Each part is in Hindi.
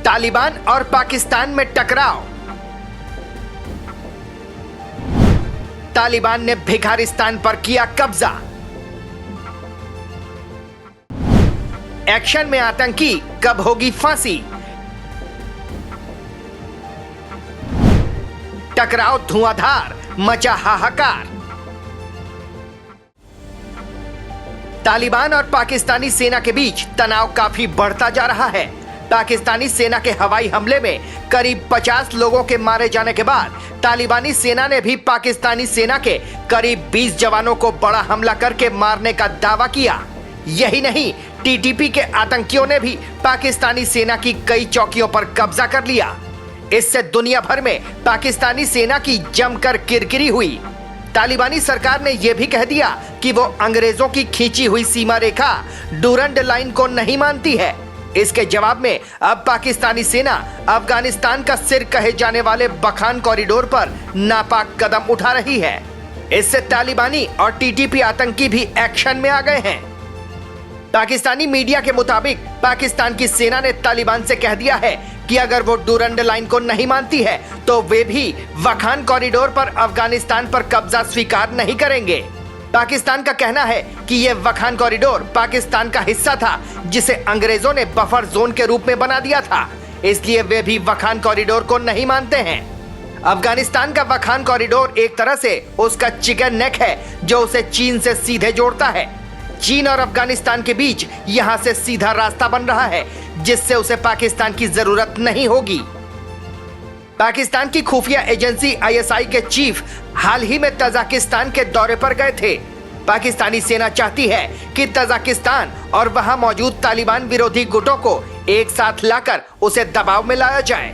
तालिबान और पाकिस्तान में टकराव। तालिबान ने भिखारिस्तान पर किया कब्जा। एक्शन में आतंकी, कब होगी फांसी? टकराव धुआंधार, मचा हाहाकार। तालिबान और पाकिस्तानी सेना के बीच तनाव काफी बढ़ता जा रहा है। पाकिस्तानी सेना के हवाई हमले में करीब 50 लोगों के मारे जाने के बाद तालिबानी सेना ने भी पाकिस्तानी सेना के करीब 20 जवानों को बड़ा हमला करके मारने का दावा किया। यही नहीं, टीटीपी के आतंकियों ने भी पाकिस्तानी सेना की कई चौकियों पर कब्जा कर लिया। इससे दुनिया भर में पाकिस्तानी सेना की जमकर किरकिरी हुई। तालिबानी सरकार ने यह भी कह दिया कि वो अंग्रेजों की खींची हुई सीमा रेखा डूरंड लाइन को नहीं मानती है। इसके जवाब में अब पाकिस्तानी सेना अफगानिस्तान का सिर कहे जाने वाले बखान कॉरिडोर पर नापाक कदम उठा रही है। इससे तालिबानी और टीटीपी आतंकी भी एक्शन में आ गए हैं। पाकिस्तानी मीडिया के मुताबिक पाकिस्तान की सेना ने तालिबान से कह दिया है कि अगर वो डूरंड लाइन को नहीं मानती है तो वे भी वखान कॉरिडोर पर अफगानिस्तान पर कब्जा स्वीकार नहीं करेंगे। पाकिस्तान का कहना है कि यह वखान कॉरिडोर पाकिस्तान का हिस्सा था जिसे अंग्रेजों ने बफर जोन के रूप में बना दिया था, इसलिए वे भी वखान कॉरिडोर को नहीं मानते हैं। अफगानिस्तान का वखान कॉरिडोर एक तरह से उसका चिकन नेक है जो उसे चीन से सीधे जोड़ता है। चीन और अफगानिस्तान के बीच यहां से सीधा रास्ता बन रहा है जिससे उसे पाकिस्तान की जरूरत नहीं होगी। पाकिस्तान की खुफिया एजेंसी आईएसआई के चीफ हाल ही में तजाकिस्तान के दौरे पर गए थे। पाकिस्तानी सेना चाहती है कि तजाकिस्तान और वहां मौजूद तालिबान विरोधी गुटों को एक साथ लाकर उसे दबाव में लाया जाए।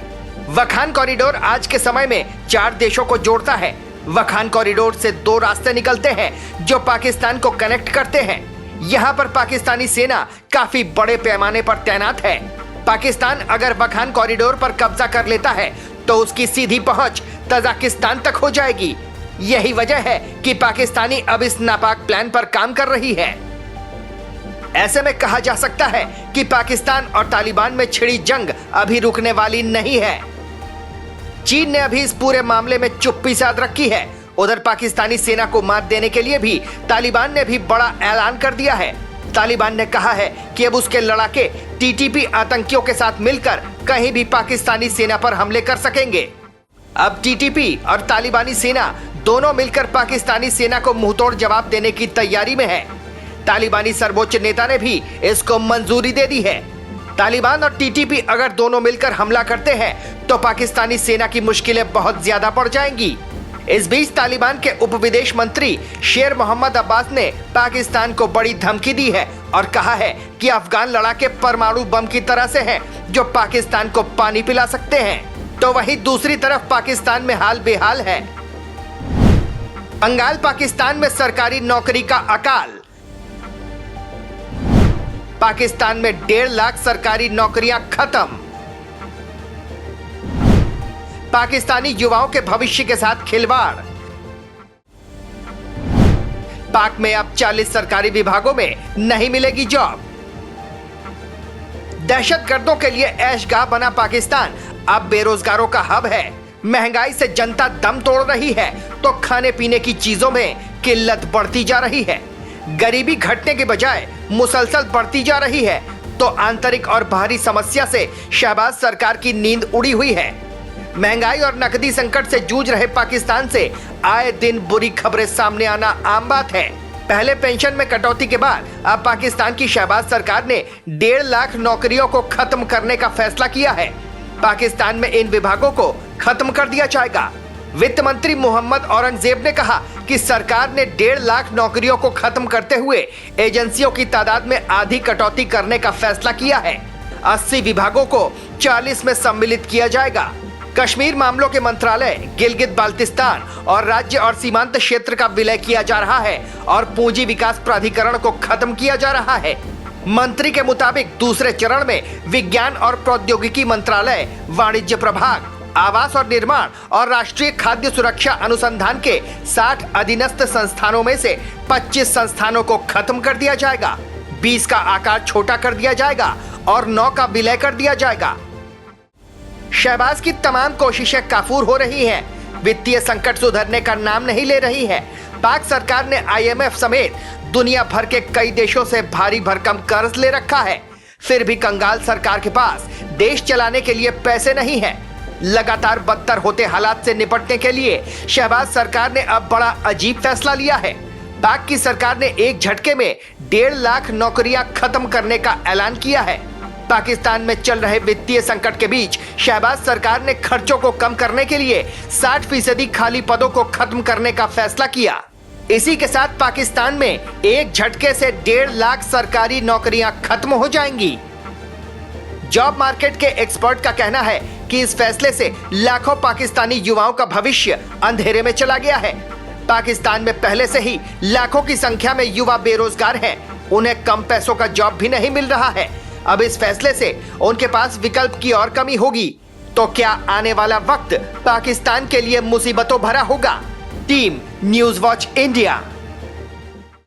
वखान कॉरिडोर आज के समय में 4 देशों को जोड़ता है। वखान कॉरिडोर से 2 रास्ते निकलते हैं जो पाकिस्तान को कनेक्ट करते हैं। यहाँ पर पाकिस्तानी सेना काफी बड़े पैमाने पर तैनात है। पाकिस्तान अगर वखान कॉरिडोर पर कब्जा कर लेता है तो उसकी सीधी पहुंच तजाकिस्तान तक हो जाएगी। यही वजह है कि पाकिस्तानी अब इस नापाक प्लान पर काम कर रही है। ऐसे में कहा जा सकता है कि पाकिस्तान और तालिबान में छिड़ी जंग अभी रुकने वाली नहीं है। चीन ने अभी इस पूरे मामले में चुप्पी साध रखी है। उधर पाकिस्तानी सेना को मात देने के लिए भी तालिबान ने भी बड़ा ऐलान कर दिया है। तालिबान ने कहा है कि अब उसके लड़ाके टीटीपी आतंकियों के साथ मिलकर कहीं भी पाकिस्तानी सेना पर हमले कर सकेंगे। अब टीटीपी और तालिबानी सेना दोनों मिलकर पाकिस्तानी सेना को मुंहतोड़ जवाब देने की तैयारी में है। तालिबानी सर्वोच्च नेता ने भी इसको मंजूरी दे दी है। तालिबान और टीटीपी अगर दोनों मिलकर हमला करते हैं तो पाकिस्तानी सेना की मुश्किलें बहुत ज्यादा बढ़ जाएंगी। इस बीच तालिबान के उप विदेश मंत्री शेर मोहम्मद अब्बास ने पाकिस्तान को बड़ी धमकी दी है और कहा है कि अफगान लड़ाके परमाणु बम की तरह से हैं जो पाकिस्तान को पानी पिला सकते हैं। तो वहीं दूसरी तरफ पाकिस्तान में हाल बेहाल है। बंगाल पाकिस्तान में सरकारी नौकरी का अकाल। पाकिस्तान में 1.5 लाख सरकारी नौकरियां खत्म। पाकिस्तानी युवाओं के भविष्य के साथ खिलवाड़। पाक में अब 40 सरकारी विभागों में नहीं मिलेगी जॉब। दहशतगर्दों के लिए ऐशगाह बना पाकिस्तान अब बेरोजगारों का हब है। महंगाई से जनता दम तोड़ रही है तो खाने पीने की चीजों में किल्लत बढ़ती जा रही है। गरीबी घटने के बजाय मुसलसल बढ़ती जा रही है तो आंतरिक और बाहरी समस्या से शहबाज सरकार की नींद उड़ी हुई है। महंगाई और नकदी संकट से जूझ रहे पाकिस्तान से आए दिन बुरी खबरें सामने आना आम बात है। पहले पेंशन में कटौती के बाद अब पाकिस्तान की शहबाज सरकार ने 1.5 लाख नौकरियों को खत्म करने का फैसला किया है। पाकिस्तान में इन विभागों को खत्म कर दिया जाएगा। वित्त मंत्री मोहम्मद औरंगजेब ने कहा कि सरकार ने 1.5 लाख नौकरियों को खत्म करते हुए एजेंसियों की तादाद में आधी कटौती करने का फैसला किया है। 80 विभागों को 40 में सम्मिलित किया जाएगा। कश्मीर मामलों के मंत्रालय, गिलगित बाल्टिस्तान और राज्य और सीमांत क्षेत्र का विलय किया जा रहा है और पूंजी विकास प्राधिकरण को खत्म किया जा रहा है। मंत्री के मुताबिक दूसरे चरण में विज्ञान और प्रौद्योगिकी मंत्रालय, वाणिज्य प्रभाग, आवास और निर्माण और राष्ट्रीय खाद्य सुरक्षा अनुसंधान के 60 अधीनस्थ संस्थानों में से 25 संस्थानों को खत्म कर दिया जाएगा, 20 का आकार छोटा कर दिया जाएगा और 9 का विलय कर दिया जाएगा। शहबाज की तमाम कोशिशें काफूर हो रही हैं। वित्तीय संकट सुधरने का नाम नहीं ले रही है। पाक सरकार ने IMF समेत दुनिया भर के कई देशों से भारी भरकम कर्ज ले रखा है, फिर भी कंगाल सरकार के पास देश चलाने के लिए पैसे नहीं है। लगातार बदतर होते हालात से निपटने के लिए शहबाज सरकार ने अब बड़ा अजीब फैसला लिया है। पाक की सरकार ने एक झटके में 1.5 लाख नौकरियां खत्म करने का ऐलान किया है। पाकिस्तान में चल रहे वित्तीय संकट के बीच शहबाज सरकार ने खर्चों को कम करने के लिए 60% खाली पदों को खत्म करने का फैसला किया। इसी के साथ पाकिस्तान में एक झटके से 1.5 लाख सरकारी नौकरियां खत्म हो जाएंगी। जॉब मार्केट के एक्सपर्ट का कहना है कि इस फैसले से लाखों पाकिस्तानी युवाओं का भविष्य अंधेरे में चला गया है। पाकिस्तान में पहले से ही लाखों की संख्या में युवा बेरोजगार हैं। उन्हें कम पैसों का जॉब भी नहीं मिल रहा है। अब इस फैसले से उनके पास विकल्प की और कमी होगी। तो क्या आने वाला वक्त पाकिस्तान के लिए मुसीबतों भरा होगा? Team news watch India.